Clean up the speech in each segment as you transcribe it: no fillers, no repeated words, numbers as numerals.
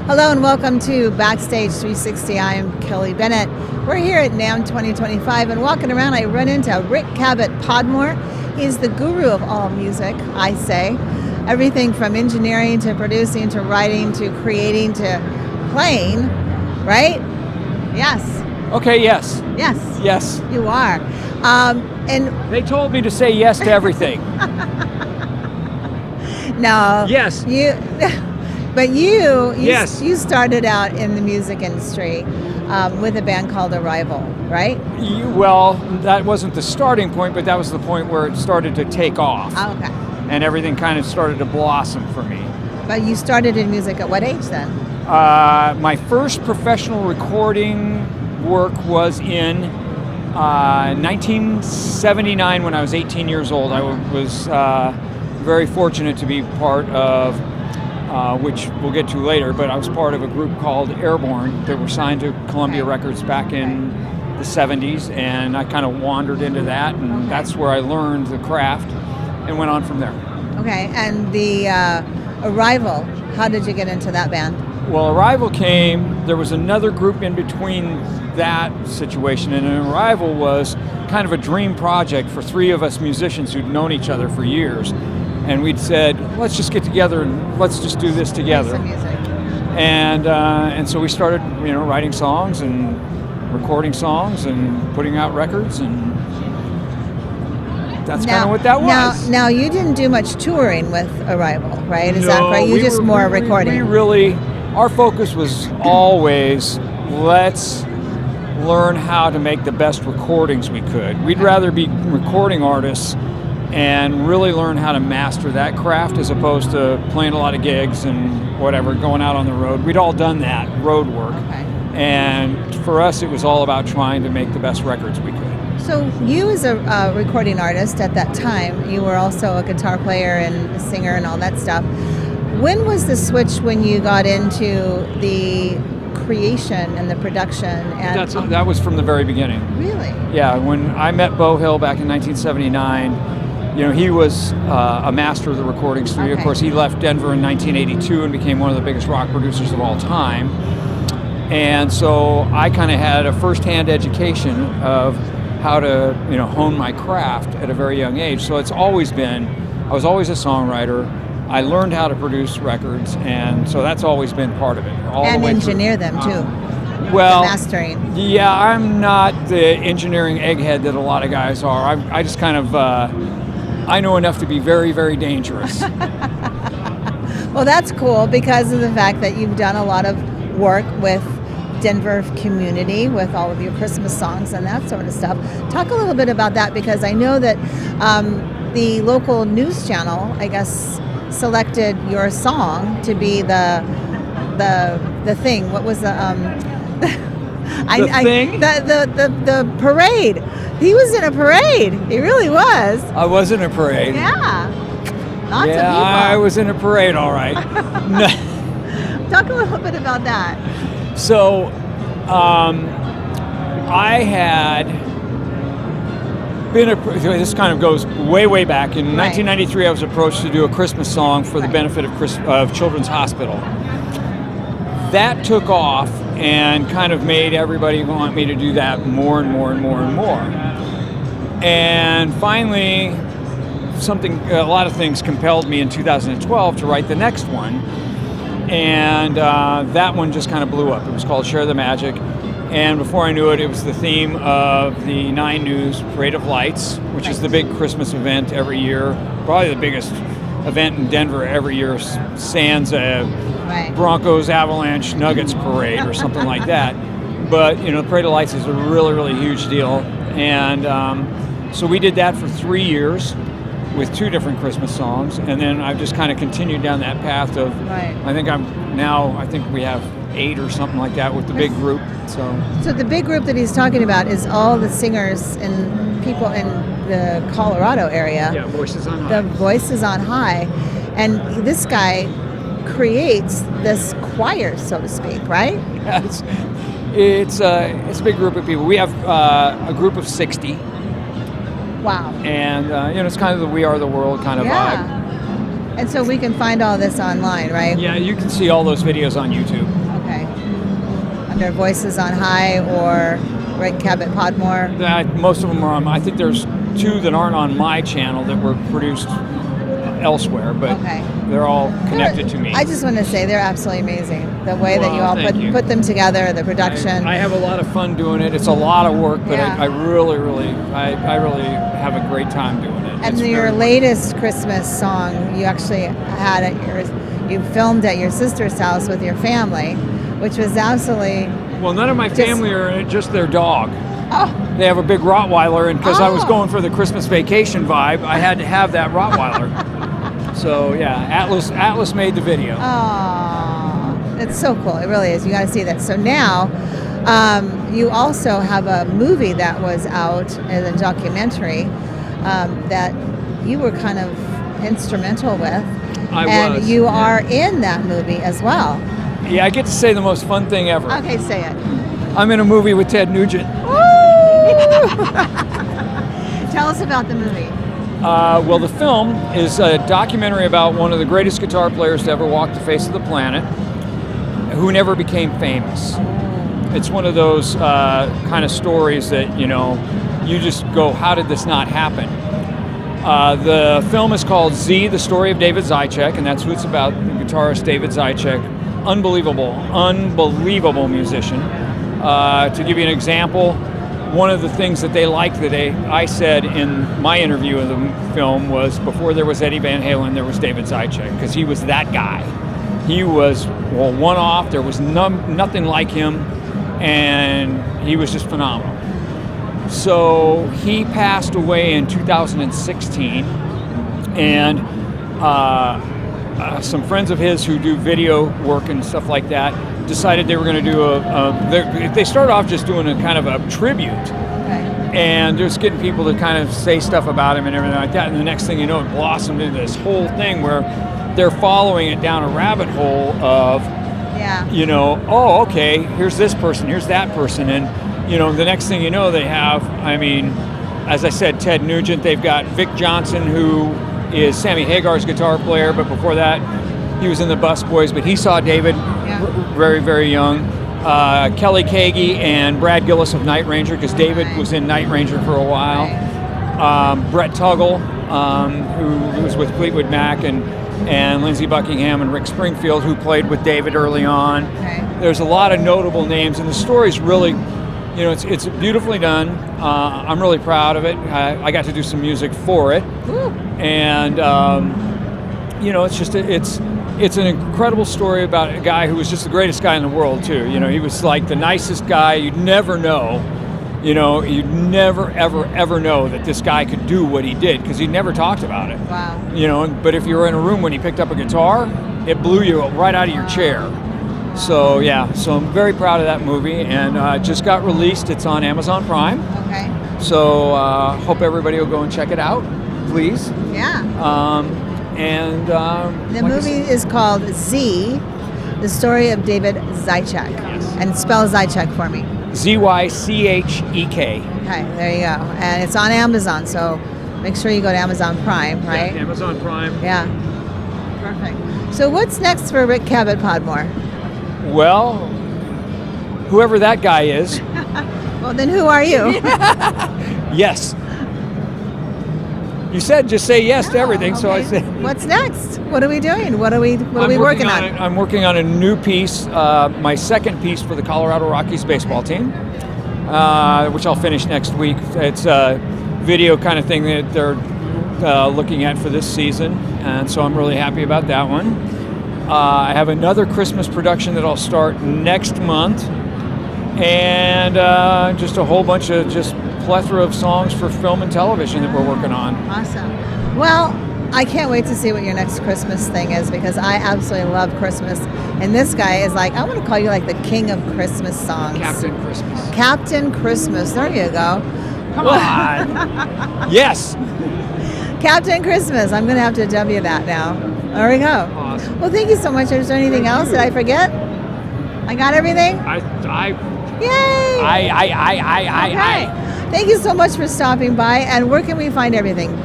Hello and welcome to Backstage 360. I am Kelly Bennett. We're here at NAMM 2025 and walking around I run into Rick Cabot Podmore. He's the guru of all music, I say. Everything from engineering to producing to writing to creating to playing, right? Yes. Okay, yes. Yes. Yes. You are. And they told me to say yes to everything. No. Yes. But you yes. You started out in the music industry with a band called Arrival, right? Well, that wasn't the starting point, but that was the point where it started to take off. Oh, okay. And everything kind of started to blossom for me. But you started in music at what age then? My first professional recording work was in 1979 when I was 18 years old. I was very fortunate to be part of which we'll get to later, but I was part of a group called Airborne that were signed to Columbia Records back in the 70s, and I kind of wandered into that, and that's where I learned the craft and went on from there. Okay, and the Arrival, how did you get into that band? Well, Arrival came, there was another group in between that situation, and Arrival was kind of a dream project for three of us musicians who'd known each other for years. And we'd said, let's just get together and let's just do this together. And so we started, writing songs and recording songs and putting out records, and that's kind of what that was. Now you didn't do much touring with Arrival, right? Is that right? You just more recording. We really, our focus was always, let's learn how to make the best recordings we could. We'd rather be recording artists and really learn how to master that craft as opposed to playing a lot of gigs and whatever, going out on the road. We'd all done that road work. Okay. And for us, it was all about trying to make the best records we could. So you as a recording artist at that time, you were also a guitar player and a singer and all that stuff. When was the switch when you got into the creation and the production? And that was from the very beginning. Really? Yeah, when I met Beau Hill back in 1979, he was a master of the recording studio. Okay. Of course, he left Denver in 1982 and became one of the biggest rock producers of all time. And so I kind of had a first-hand education of how to, hone my craft at a very young age. So it's always been, I was always a songwriter. I learned how to produce records, and so that's always been part of it. And engineer them too. Well, the mastering. Yeah, I'm not the engineering egghead that a lot of guys are. I just kind of, I know enough to be very, very dangerous. Well, that's cool because of the fact that you've done a lot of work with Denver community with all of your Christmas songs and that sort of stuff. Talk a little bit about that, because I know that the local news channel, I guess, selected your song to be the thing. What was the thing? The parade. He was in a parade. He really was. I was in a parade. Yeah. Lots of people. I was in a parade, all right. Talk a little bit about that. So, I had been, this kind of goes way, way back. In 1993, I was approached to do a Christmas song for the benefit of Children's Hospital. That took off and kind of made everybody want me to do that more and more and more and more. And finally, a lot of things compelled me in 2012 to write the next one. And that one just kind of blew up. It was called Share the Magic. And before I knew it, it was the theme of the 9 News Parade of Lights, which is the big Christmas event every year. Probably the biggest event in Denver every year, sans a Broncos, Avalanche, Nuggets parade or something like that. But, the Parade of Lights is a really, really huge deal. And so we did that for 3 years with 2 different Christmas songs. And then I've just kind of continued down that path of, I think we have 8 or something like that with the big group. So the big group that he's talking about is all the singers and people in the Colorado area. Yeah, Voices on High. The Voices on High. And this guy creates this choir, so to speak, right? Yeah, it's a big group of people. We have a group of 60. Wow. And, it's kind of the We Are the World kind of vibe. And so we can find all this online, right? Yeah, you can see all those videos on YouTube. Okay. Under Voices on High or Rick Cabot Podmore. Most of them are on. I think there's 2 that aren't on my channel that were produced elsewhere, but they're all connected to me. I just want to say they're absolutely amazing. The way that you all put them together, the production. I have a lot of fun doing it. It's a lot of work, but I really have a great time doing it. And your latest Christmas song, you actually had you filmed at your sister's house with your family, which was absolutely. Well, none of my family are in it, just their dog. Oh. They have a big Rottweiler, and because I was going for the Christmas vacation vibe, I had to have that Rottweiler. So yeah, Atlas made the video. Oh, it's so cool. It really is. You got to see that. So now, you also have a movie that was out as a documentary that you were kind of instrumental with. I was. You are in that movie as well. Yeah, I get to say the most fun thing ever. Okay, say it. I'm in a movie with Ted Nugent. Tell us about the movie. Well, the film is a documentary about one of the greatest guitar players to ever walk the face of the planet, who never became famous. It's one of those kind of stories that, you just go, how did this not happen? The film is called Z, The Story of David Zaitchik, and that's who it's about, the guitarist David Zaitchik. Unbelievable musician. To give you an example, one of the things that they liked that I said in my interview of the film was before there was Eddie Van Halen, there was David Zaitchik, because he was that guy. He was, one-off. There was nothing like him, and he was just phenomenal. So he passed away in 2016, and some friends of his who do video work and stuff like that decided they were going to do they started off just doing a kind of a tribute, and just getting people to kind of say stuff about him and everything like that, and the next thing you know, it blossomed into this whole thing where they're following it down a rabbit hole of oh, okay, here's this person, here's that person, and the next thing you know, they have, as I said, Ted Nugent. They've got Vic Johnson, who is Sammy Hagar's guitar player, but before that he was in the Busboys, but he saw David very, very young. Kelly Kagi and Brad Gillis of Night Ranger, because David was in Night Ranger for a while. Brett Tuggle, who was with Fleetwood Mac, and Lindsey Buckingham and Rick Springfield, who played with David early on. There's a lot of notable names, and the story's really, it's beautifully done. I'm really proud of it. I got to do some music for it. And it's an incredible story about a guy who was just the greatest guy in the world too. He was like the nicest guy. You'd never know, you'd never ever know that this guy could do what he did, because he never talked about it. Wow. But if you were in a room when he picked up a guitar, it blew you right out of your chair. So so I'm very proud of that movie, and it just got released. It's on Amazon Prime. Okay. So hope everybody will go and check it out, please. Yeah. The movie is called Z, The Story of David Zaitchik. Yes. And spell Zaitchik for me. Zychek. Okay, there you go. And it's on Amazon, so make sure you go to Amazon Prime, right? Yeah, Amazon Prime. Yeah. Perfect. So what's next for Rick Cabot Podmore? Well, whoever that guy is. Well, then who are you? Yes. You said just say yes to everything, so I said. What's next? What are we doing? What are we working on? I'm working on a new piece, my second piece for the Colorado Rockies baseball team, which I'll finish next week. It's a video kind of thing that they're looking at for this season, and so I'm really happy about that one. I have another Christmas production that I'll start next month, and just a whole bunch of plethora of songs for film and television that we're working on. Awesome. Well, I can't wait to see what your next Christmas thing is, because I absolutely love Christmas. And this guy is like, I want to call you like the king of Christmas songs. Captain Christmas. Captain Christmas. There you go. Come on. Yes. Captain Christmas. I'm going to have to W that now. There we go. Awesome. Well, thank you so much. Is there anything else? Did I forget? I got everything? Yay! I. Thank you so much for stopping by. And where can we find everything?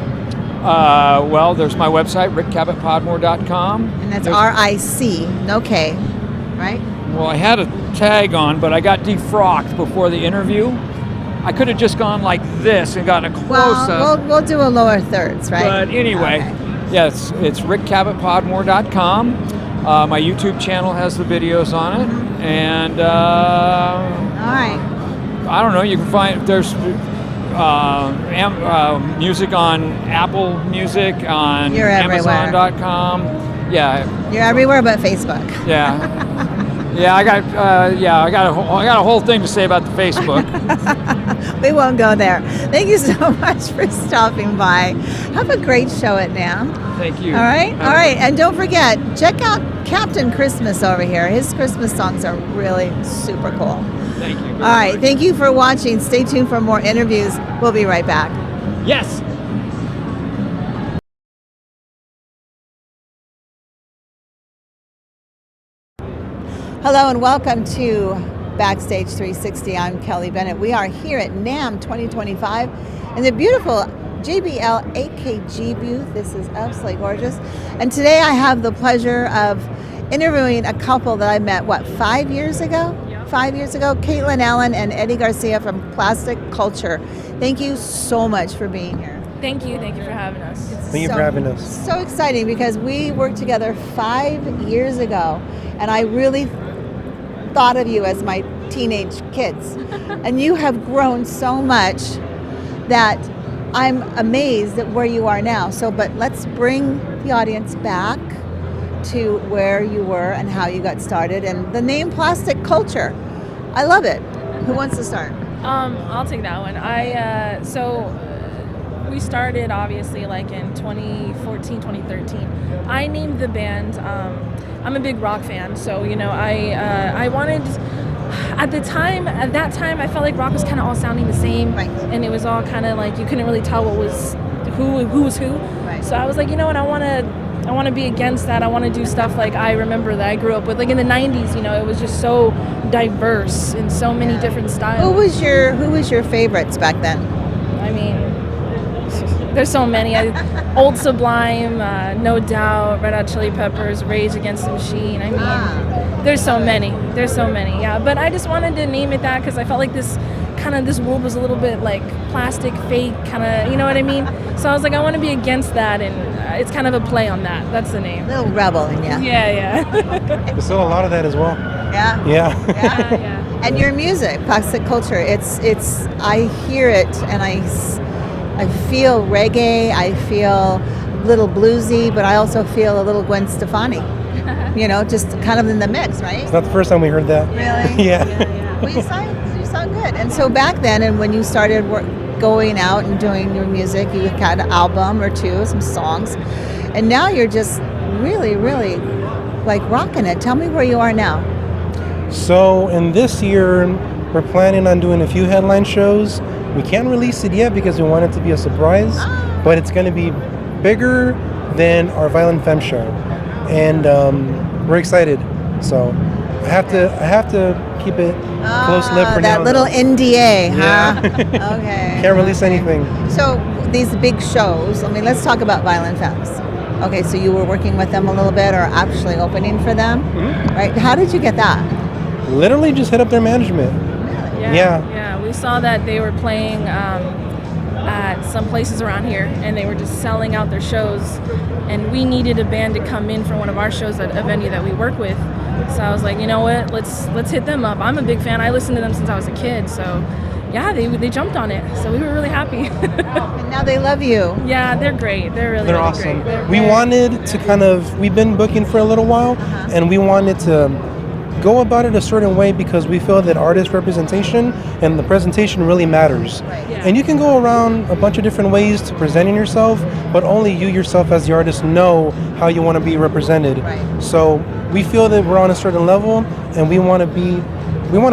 Well, there's my website, rickcabotpodmore.com. And that's R-I-C, no K, right? Well, I had a tag on, but I got defrocked before the interview. I could have just gone like this and gotten a close-up. Well, we'll do a lower thirds, right? But anyway, yes, it's rickcabotpodmore.com. My YouTube channel has the videos on it. And all right. I don't know, you can find, there's music on Apple Music, on You're everywhere. Amazon.com. Yeah. You're everywhere but Facebook. Yeah. Yeah, I got a whole thing to say about the Facebook. We won't go there. Thank you so much for stopping by. Have a great show at NAMM. Thank you. All right. And don't forget, check out Captain Christmas over here. His Christmas songs are really super cool. Thank you. All right. Thank you for watching. Stay tuned for more interviews. We'll be right back. Yes. Hello and welcome to Backstage 360. I'm Kelly Bennett. We are here at NAMM 2025 in the beautiful JBL AKG booth. This is absolutely gorgeous. And today I have the pleasure of interviewing a couple that I met, 5 years ago? Yep. 5 years ago, Caitlin Allen and Eddie Garcia from Plastic Culture. Thank you so much for being here. Thank you for having us. Thank you for having us. So exciting because we worked together 5 years ago, and I really thought of you as my teenage kids. And you have grown so much that I'm amazed at where you are now. But let's bring the audience back to where you were and how you got started, and the name Plastic Culture. I love it. Who wants to start? I'll take that one. We started obviously like in 2014, 2013. I named the band. I'm a big rock fan, so I wanted. At that time, I felt like rock was kind of all sounding the same, Right. and it was all kind of like you couldn't really tell who was who. Right. So I was like, you know what, I want to be against that. I want to do stuff like I remember that I grew up with, like in the '90s. It was just so diverse in so many different styles. Who was your favorites back then? I mean, there's so many. Old Sublime, No Doubt, Red Hot Chili Peppers, Rage Against the Machine. I mean, there's so many. Yeah, but I just wanted to name it that because I felt like this world was a little bit like plastic, fake, kind of, you know what I mean? So I was like, I want to be against that, and it's kind of a play on that. That's the name. Little rebel in you. Yeah. There's still a lot of that as well. Yeah. Yeah. Yeah. And your music, Plastic Culture, it's I hear it and I feel reggae, I feel a little bluesy, but I also feel a little Gwen Stefani. Just kind of in the mix, right? It's not the first time we heard that. Really? Yeah. Well, you sound good. And so back then, and when you started going out and doing your music, you had an album or two, some songs, and now you're just really, really like rocking it. Tell me where you are now. So in this year, we're planning on doing a few headline shows. We can't release it yet because we want it to be a surprise, but it's going to be bigger than our Violent Femme show, and we're excited. So I have to keep it close lip for now. That little NDA, huh? Yeah. Okay. Can't release anything. So these big shows, let's talk about Violent Femmes. Okay, so you were working with them a little bit or actually opening for them, right? How did you get that? Literally just hit up their management. Yeah. We saw that they were playing at some places around here, and they were just selling out their shows, and we needed a band to come in for one of our shows at a venue that we work with. So I was like, you know what, let's hit them up. I'm a big fan. I listened to them since I was a kid, so yeah, they jumped on it. So we were really happy. And now they love you. Yeah, they're great. They're really awesome. great. We wanted to we've been booking for a little while, and we wanted to go about it a certain way because we feel that artist representation and the presentation really matters. Right. Yeah. And you can go around a bunch of different ways to presenting yourself, but only you yourself as the artist know how you want to be represented. Right. So we feel that we're on a certain level, and we want to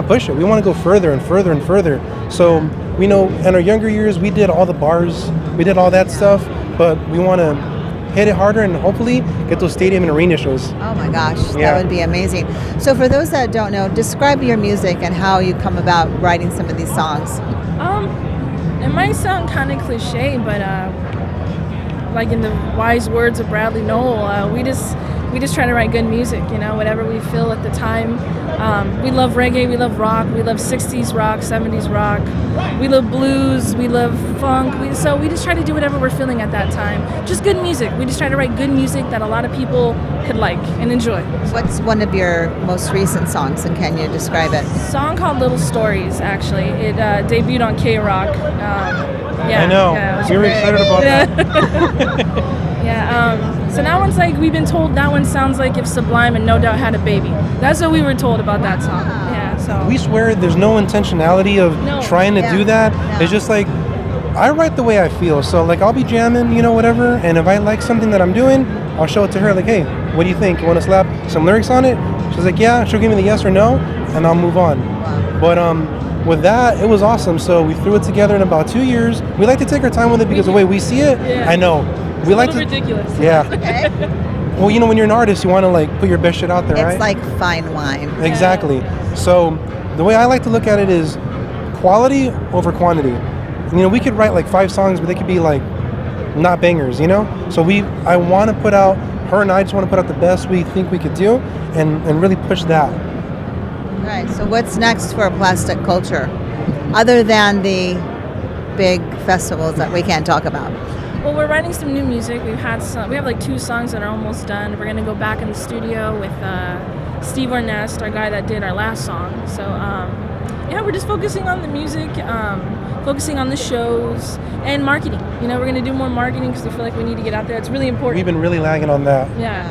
push it. We want to go further and further and further. So we know in our younger years, we did all the bars, we did all that stuff, but we want to hit it harder and hopefully get those stadium and arena shows. Oh my gosh, Yeah. that would be amazing. So for those that don't know, describe your music and how you come about writing some of these songs. It might sound kind of cliche, but like in the wise words of Bradley Noel, we just try to write good music, whatever we feel at the time. We love reggae, we love rock, we love 60s rock, 70s rock, we love blues, we love funk. So we just try to do whatever we're feeling at that time. Just good music. We just try to write good music that a lot of people could like and enjoy. What's one of your most recent songs, and can you describe it? Song called Little Stories, actually. It debuted on K-Rock. I know. We were excited about that. Yeah. So that one's like, we've been told that one sounds like if Sublime and No Doubt had a baby. That's what we were told about that song. Yeah. So We swear there's no intentionality of trying to do that. No. It's just like, I write the way I feel. So like, I'll be jamming, whatever. And if I like something that I'm doing, I'll show it to her. Like, hey, what do you think? You want to slap some lyrics on it? She's like, yeah. She'll give me the yes or no, and I'll move on. But with that, it was awesome. So we threw it together in about 2 years. We like to take our time with it because the way we see it, Yeah. I know. We like to. ridiculous. Yeah. Okay. Well, when you're an artist, you want to like put your best shit out there, right? It's like fine wine. Exactly. So the way I like to look at it is quality over quantity. We could write like 5 songs, but they could be like not bangers, So I want to put out, her and I just want to put out the best we think we could do and really push that. Right. So what's next for Plastic Culture, other than the big festivals that we can't talk about? Well, we're writing some new music. We have like 2 songs that are almost done. We're gonna go back in the studio with Steve Ornest, our guy that did our last song. So we're just focusing on the music, focusing on the shows and marketing. We're gonna do more marketing because we feel like we need to get out there. It's really important. We've been really lagging on that,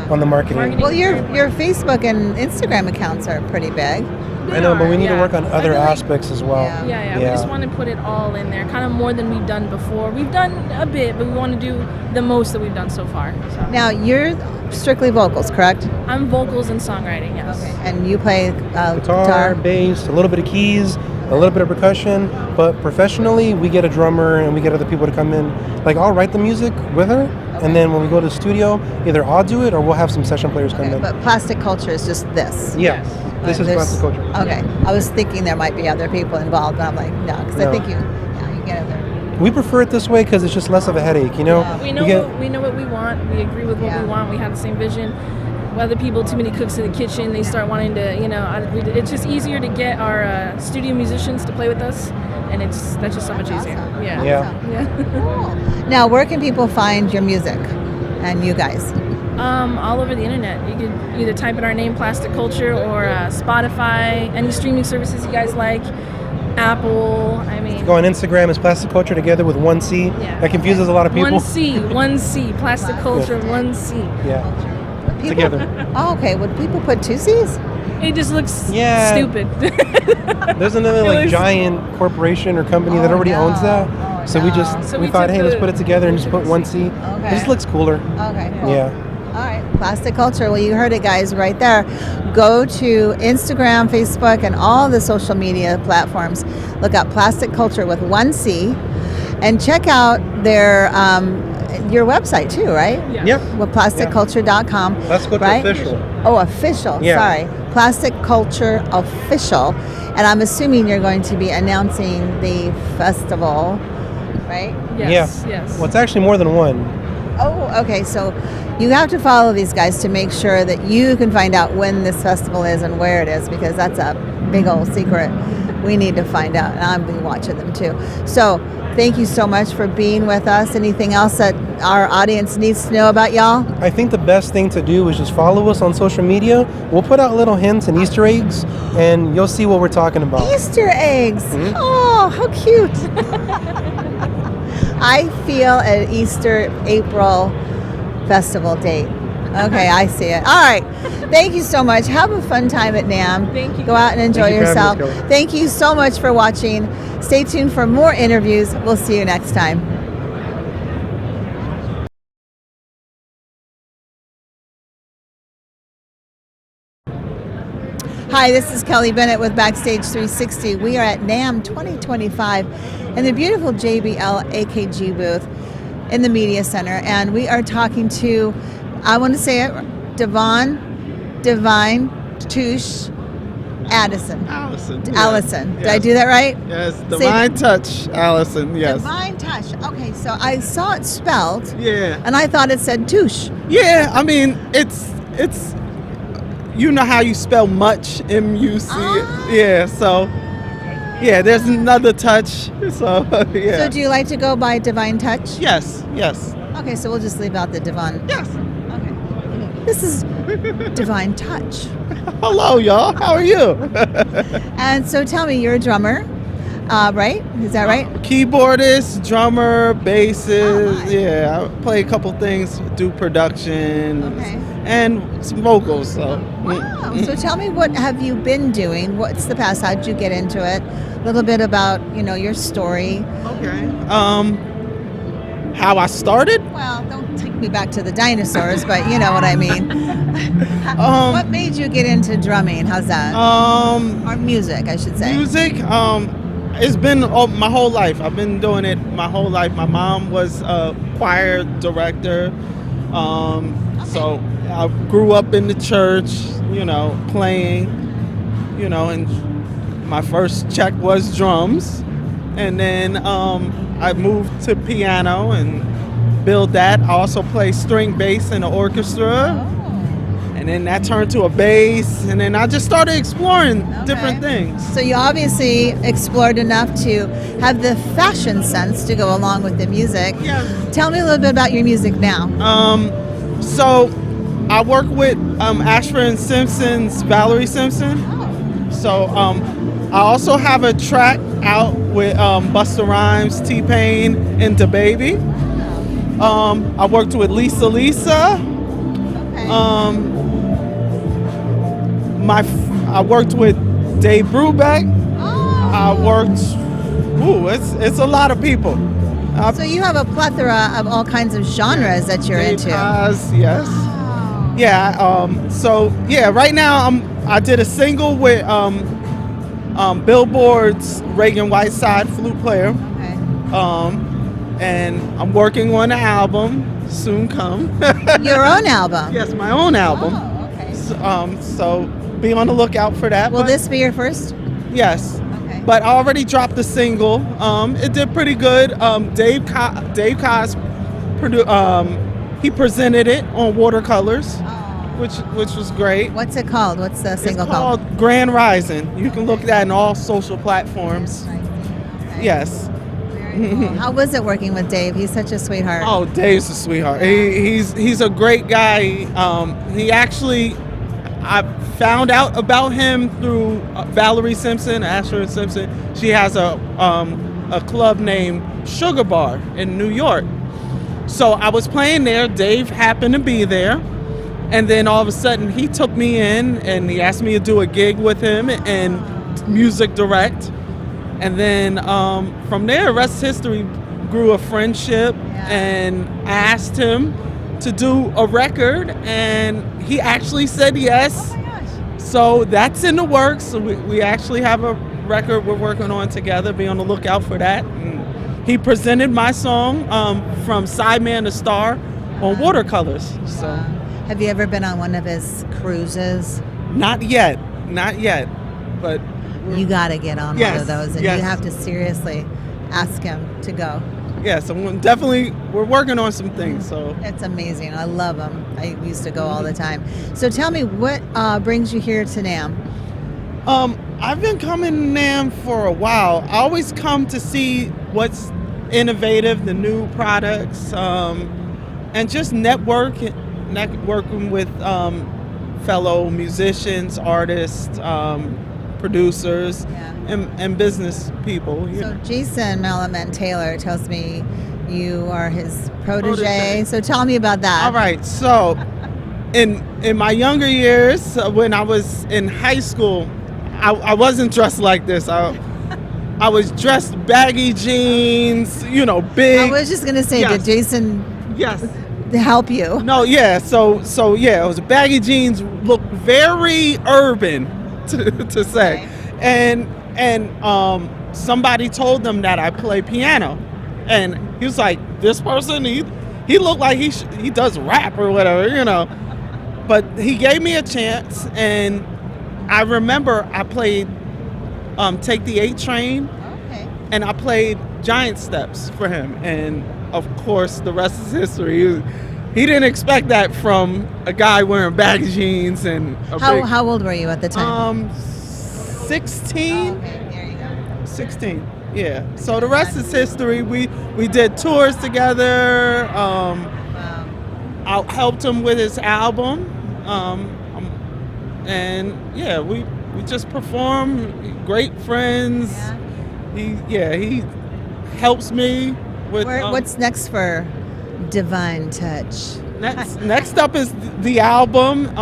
on the marketing. Well, your Facebook and Instagram accounts are pretty big. I know, but we need to work on other aspects as well. Yeah. We just want to put it all in there, kind of more than we've done before. We've done a bit, but we want to do the most that we've done so far. So. Now, you're strictly vocals, correct? I'm vocals and songwriting, yes. Okay. And you play Guitar, bass, a little bit of keys, a little bit of percussion, but professionally, we get a drummer and we get other people to come in. Like, I'll write the music with her, and then when we go to the studio, either I'll do it or we'll have some session players come in. But Plastic Culture is just this. Yeah. This is Plastic Culture. Okay. I was thinking there might be other people involved, but I'm like, no, because I think you get it there. We prefer it this way because it's just less of a headache, We know what we want. We agree with what we want. We have the same vision. Other people, too many cooks in the kitchen, they start wanting to, it's just easier to get our studio musicians to play with us, and that's just so much easier. Awesome. Yeah. Cool. Now, where can people find your music and you guys? All over the internet. You could either type in our name, Plastic Culture, or Spotify, any streaming services you guys like, Apple. Go on Instagram, it's Plastic Culture together with 1 C. Yeah. That confuses a lot of people. 1 C, Plastic Culture, 1 C. Yeah. People, Together. Oh, okay. Would people put 2 C's? It just looks stupid. There's another giant corporation or company that already owns that. So we thought, hey, let's put it together and just put 1 C. Okay. It just looks cooler. Okay, cool. Yeah. All right, Plastic Culture. Well, you heard it, guys, right there. Go to Instagram, Facebook, and all the social media platforms. Look up Plastic Culture with 1 C, and check out their your website too, right? Yeah. Yep. With plasticculture.com. Let's go to right? official. Oh, official. Yeah. Sorry. Plastic Culture Official. And I'm assuming you're going to be announcing the festival, right? Yes. Well, it's actually more than one. Oh, okay. So you have to follow these guys to make sure that you can find out when this festival is and where it is, because that's a big old secret we need to find out. And I'll be watching them too. So thank you so much for being with us. Anything else that our audience needs to know about y'all? I think the best thing to do is just follow us on social media. We'll put out little hints and Easter eggs, and you'll see what we're talking about. Easter eggs. Mm-hmm. Oh, how cute. I feel an Easter April festival date. Okay, I see it. All right. Thank you so much. Have a fun time at NAMM. Thank you. Go out and enjoy Thank you for yourself. having us, Kelly. Thank you so much for watching. Stay tuned for more interviews. We'll see you next time. Hi, this is Kelly Bennett with Backstage 360. We are at NAMM 2025 in the beautiful JBL AKG booth in the Media Center, and we are talking to, I want to say it, DaVine, Tuch, Addison. Allison. Allison. Did I Yes. do that right? Yes, DaVine Tuch, Allison. Yes. DaVine Tuch. Okay, so I saw it spelled, Yeah. and I thought it said Tuch. Yeah. I mean, it's. You know how you spell much, M-U-C. Ah. Yeah. So. Yeah. There's another touch. So yeah. So do you like to go by DaVine Tuch? Yes. Yes. Okay, so we'll just leave out the DaVine. Yes. Okay. This is DaVine Tuch. Hello, y'all. How are you? And so tell me, you're a drummer, right? Is that right? Keyboardist, drummer, bassist. Oh, my. Yeah, I play a couple things, do production, Okay. and some vocals. So. Wow. So tell me, what have you been doing? What's the past? How'd you get into it? A little bit about, your story. Okay. How I started? Well, don't take me back to the dinosaurs, but you know what I mean. What made you get into drumming? How's that? Or music, I should say. Music. It's been my whole life. I've been doing it my whole life. My mom was a choir director. So I grew up in the church, playing, and my first check was drums. And then I moved to piano and built that. I also play string bass in the orchestra. And then that turned to a bass. And then I just started exploring different things. So you obviously explored enough to have the fashion sense to go along with the music. Yeah. Tell me a little bit about your music now. So I work with Ashford and Simpson's Valerie Simpson. So I also have a track out with Busta Rhymes, T-Pain, and DaBaby. I worked with Lisa. I worked with Dave Brubeck. I worked. It's a lot of people. So you have a plethora of all kinds of genres that you're Dave into. Paz, yes. Yeah. So yeah, right now I did a single with Billboard's Reagan Whiteside flute player. Okay. And I'm working on an album soon come. Your own album? Yes, my own album. Oh, okay. So be on the lookout for that. Will this be your first? Yes. Okay. But I already dropped the single. It did pretty good. Dave Cos he presented it on Watercolors, which was great. What's it called? What's the single It's called Grand Rising. You can look at that in all social platforms. Okay. Yes. Very cool. How was it working with Dave? He's such a sweetheart. Oh, Dave's a sweetheart. He's a great guy. He actually, I found out about him through Valerie Simpson, Asher Simpson. She has a club named Sugar Bar in New York. So I was playing there. Dave happened to be there. And then all of a sudden he took me in and he asked me to do a gig with him and music direct. And then from there, the rest of history, grew a friendship and asked him to do a record. And he actually said yes. Oh my gosh. So that's in the works. So we actually have a record we're working on together. Be on the lookout for that. And he presented my song from Sideman to Star on Watercolors. So. Have you ever been on one of his cruises? Not yet, but You got to get on one Yes, of those, and yes. you have to seriously ask him to go. yes, we're working on some things. So It's amazing. I love them. I used to go all the time. So tell me, what brings you here to NAMM? I've been coming to NAMM for a while. I always come to see what's innovative, the new products, and just networking with fellow musicians, artists, producers, and business people. So Jason Malamet Taylor tells me you are his protege. So tell me about that. All right. So in my younger years, when I was in high school, I wasn't dressed like this. I was dressed baggy jeans, big. I was just going to say, Yes. did Jason Yes. help you? No, yeah. So yeah, it was baggy jeans, looked very urban to say. Okay. And somebody told them that I play piano. And he was like, this person, he looked like he does rap or whatever, But he gave me a chance, and I remember I played Take the 8 Train, Okay. and I played Giant Steps for him. And of course, the rest is history. He didn't expect that from a guy wearing baggy jeans and How old were you at the time? 16. Okay, there you go. 16. Yeah. So the rest is history. We did tours together. Wow. I helped him with his album. And yeah, we just perform. Great friends. Yeah. He helps me with. What's next for DaVine Tuch? Next up is the album.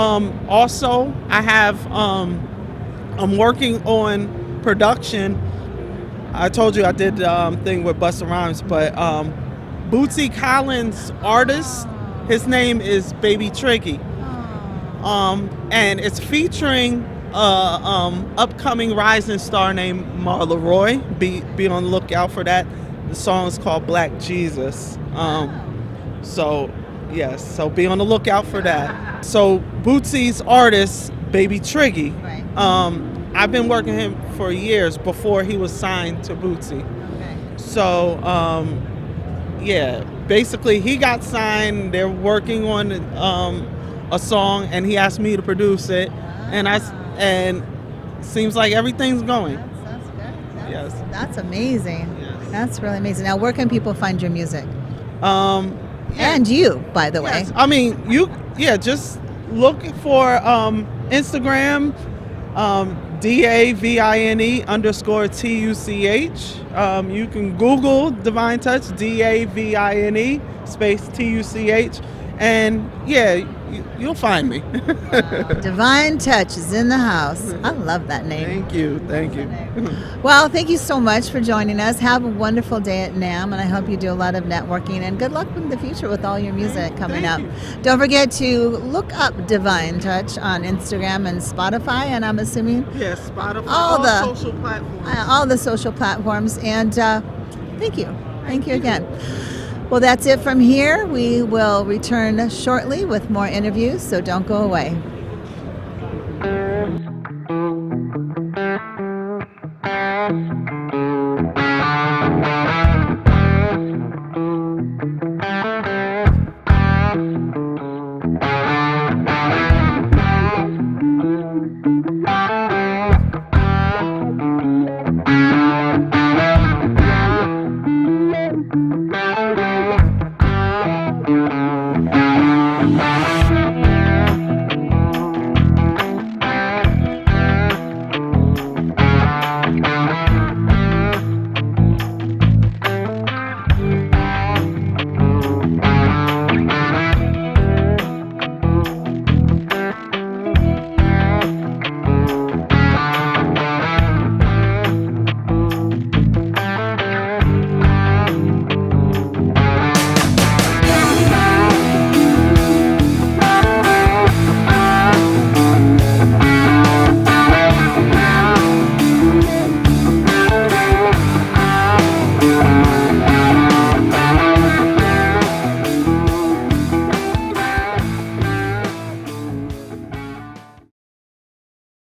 Also, I have. I'm working on production. I told you I did the thing with Busta Rhymes, but Bootsy Collins' artist, his name is Baby Tricky. And it's featuring upcoming rising star named Marla Roy. Be on the lookout for that. The song is called Black Jesus. So yes, so be on the lookout for that. So Bootsy's artist, Baby Triggy, Right. I've been working him for years before he was signed to Bootsy. Okay. So yeah, basically he got signed. They're working on a song, and he asked me to produce it, and seems like everything's going. That's good. Yes. That's amazing. Yes. That's really amazing. Now, where can people find your music? Yeah. And you, by the way. Yes. I mean, just look for Instagram, DAVINE_TUCH. You can Google DaVine Tuch, DAVINE _TUCH, and yeah, you'll find me. DaVine Tuch is in the house. I love that name. Thank you. Well, thank you so much for joining us. Have a wonderful day at NAMM, and I hope you do a lot of networking, and good luck in the future with all your music coming up. Don't forget to look up DaVine Tuch on Instagram and Spotify, and I'm assuming Yes, Spotify, all the social platforms. all the social platforms. And thank you again. Well, that's it from here. We will return shortly with more interviews, so don't go away.